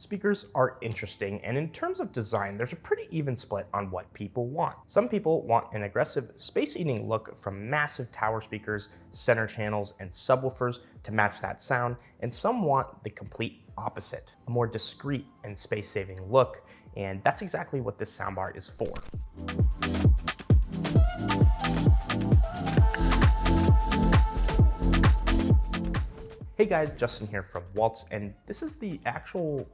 Speakers are interesting, and in terms of design, there's a pretty even split on what people want. Some people want an aggressive, space-eating look from massive tower speakers, center channels, and subwoofers to match that sound, and some want the complete opposite, a more discreet and space-saving look, and that's exactly what this soundbar is for. Hey guys, Justin here from Waltz, and this is the actual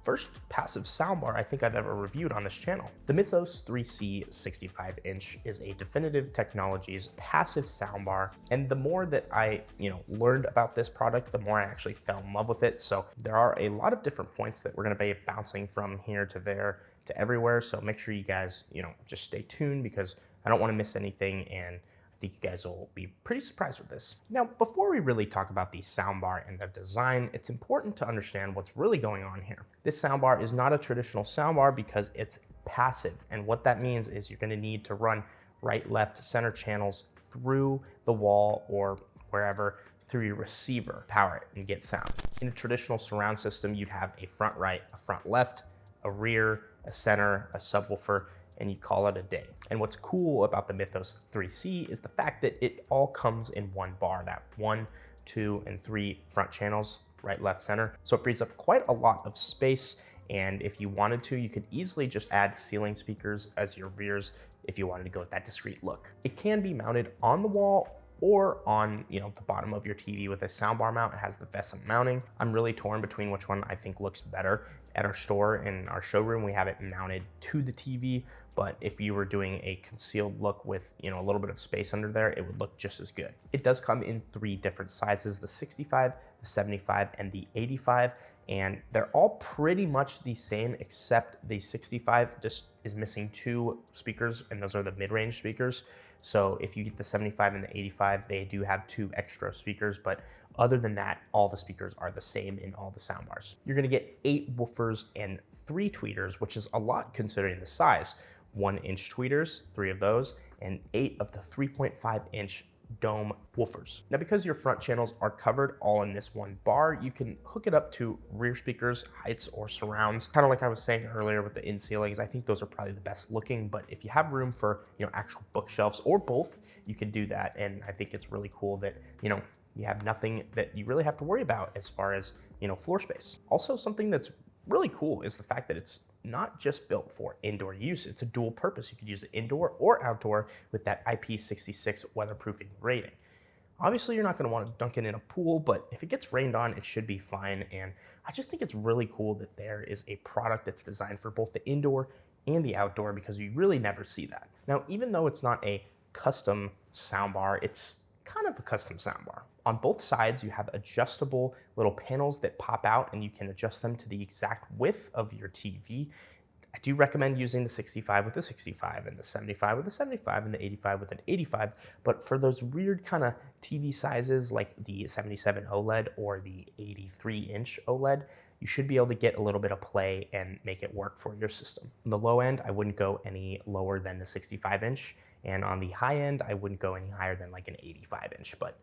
first passive soundbar I think I've ever reviewed on this channel. The Mythos 3C-65 inch is a Definitive Technologies passive soundbar, and the more that I learned about this product, the more I actually fell in love with it. So there are a lot of different points that we're gonna be bouncing from here to there to everywhere. So make sure you guys, just stay tuned because I don't wanna miss anything, and I think you guys will be pretty surprised with this. Now, before we really talk about the soundbar and the design, it's important to understand what's really going on here. This soundbar is not a traditional soundbar because it's passive. And what that means is you're gonna need to run right, left, center channels through the wall or wherever through your receiver, power it and get sound. In a traditional surround system, you'd have a front right, a front left, a rear, a center, a subwoofer, and you call it a day. And what's cool about the Mythos 3C is the fact that it all comes in one bar, that 1, 2, and 3 front channels, right, left, center. So it frees up quite a lot of space. And if you wanted to, you could easily just add ceiling speakers as your rears if you wanted to go with that discreet look. It can be mounted on the wall or on the bottom of your TV with a soundbar mount. It has the VESA mounting. I'm really torn between which one I think looks better. At our store, in our showroom, we have it mounted to the TV, but if you were doing a concealed look with a little bit of space under there, it would look just as good. It does come in 3 different sizes, the 65, the 75, and the 85, and they're all pretty much the same, except the 65 just is missing 2 speakers, and those are the mid-range speakers. So if you get the 75 and the 85, they do have 2 extra speakers, but other than that, all the speakers are the same in all the soundbars. You're gonna get 8 woofers and 3 tweeters, which is a lot considering the size. 1-inch tweeters, 3 of those, and 8 of the 3.5-inch dome woofers. Now, because your front channels are covered all in this one bar, you can hook it up to rear speakers, heights, or surrounds. Kind of like I was saying earlier with the in ceilings, I think those are probably the best looking, but if you have room for actual bookshelves or both, you can do that. And I think it's really cool that you have nothing that you really have to worry about as far as floor space. Also, something that's really cool is the fact that it's not just built for indoor use, it's a dual purpose. You could use it indoor or outdoor with that IP66 weatherproofing rating. Obviously, you're not gonna wanna dunk it in a pool, but if it gets rained on, it should be fine. And I just think it's really cool that there is a product that's designed for both the indoor and the outdoor, because you really never see that. Now, even though it's not a custom soundbar, it's kind of a custom soundbar. On both sides, you have adjustable little panels that pop out, and you can adjust them to the exact width of your TV. I do recommend using the 65 with the 65 and the 75 with the 75 and the 85 with an 85, but for those weird kind of TV sizes like the 77 OLED or the 83-inch OLED, you should be able to get a little bit of play and make it work for your system. On the low end, I wouldn't go any lower than the 65-inch, and on the high end, I wouldn't go any higher than like an 85-inch, but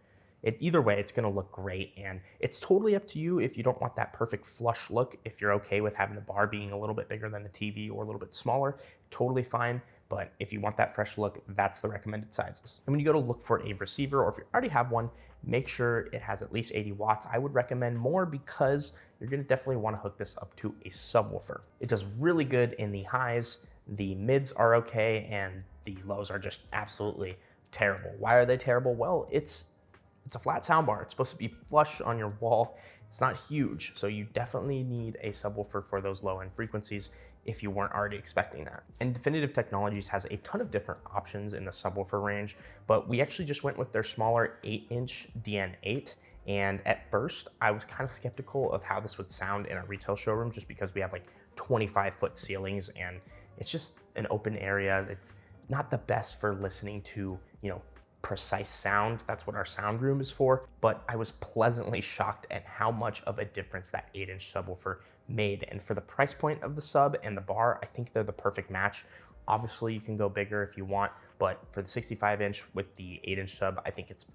either way, it's gonna look great, and it's totally up to you if you don't want that perfect flush look. If you're okay with having the bar being a little bit bigger than the TV or a little bit smaller, totally fine. But if you want that fresh look, that's the recommended sizes. And when you go to look for a receiver, or if you already have one, make sure it has at least 80 watts. I would recommend more because you're gonna definitely wanna hook this up to a subwoofer. It does really good in the highs, the mids are okay, and the lows are just absolutely terrible. Why are they terrible? Well, it's a flat soundbar. It's supposed to be flush on your wall. It's not huge, so you definitely need a subwoofer for those low-end frequencies if you weren't already expecting that. And Definitive Technologies has a ton of different options in the subwoofer range, but we actually just went with their smaller 8-inch DN8. And at first, I was kind of skeptical of how this would sound in a retail showroom, just because we have like 25-foot ceilings and it's just an open area. It's not the best for listening to, precise sound. That's what our sound room is for. But I was pleasantly shocked at how much of a difference that 8-inch subwoofer made. And for the price point of the sub and the bar, I think they're the perfect match. Obviously, you can go bigger if you want, but for the 65-inch with the 8-inch sub, I think it's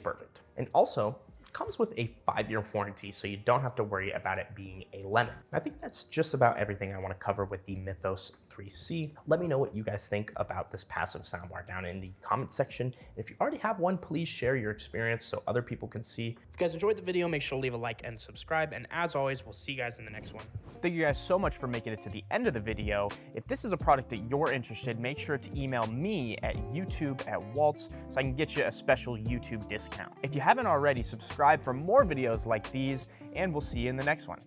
perfect. And also, comes with a 5-year warranty, so you don't have to worry about it being a lemon. I think that's just about everything I want to cover with the Mythos 3C. Let me know what you guys think about this passive soundbar down in the comment section. And if you already have one, please share your experience so other people can see. If you guys enjoyed the video, make sure to leave a like and subscribe. And as always, we'll see you guys in the next one. Thank you guys so much for making it to the end of the video. If this is a product that you're interested, make sure to email me at youtube@waltz so I can get you a special YouTube discount. If you haven't already, subscribe for more videos like these, and we'll see you in the next one.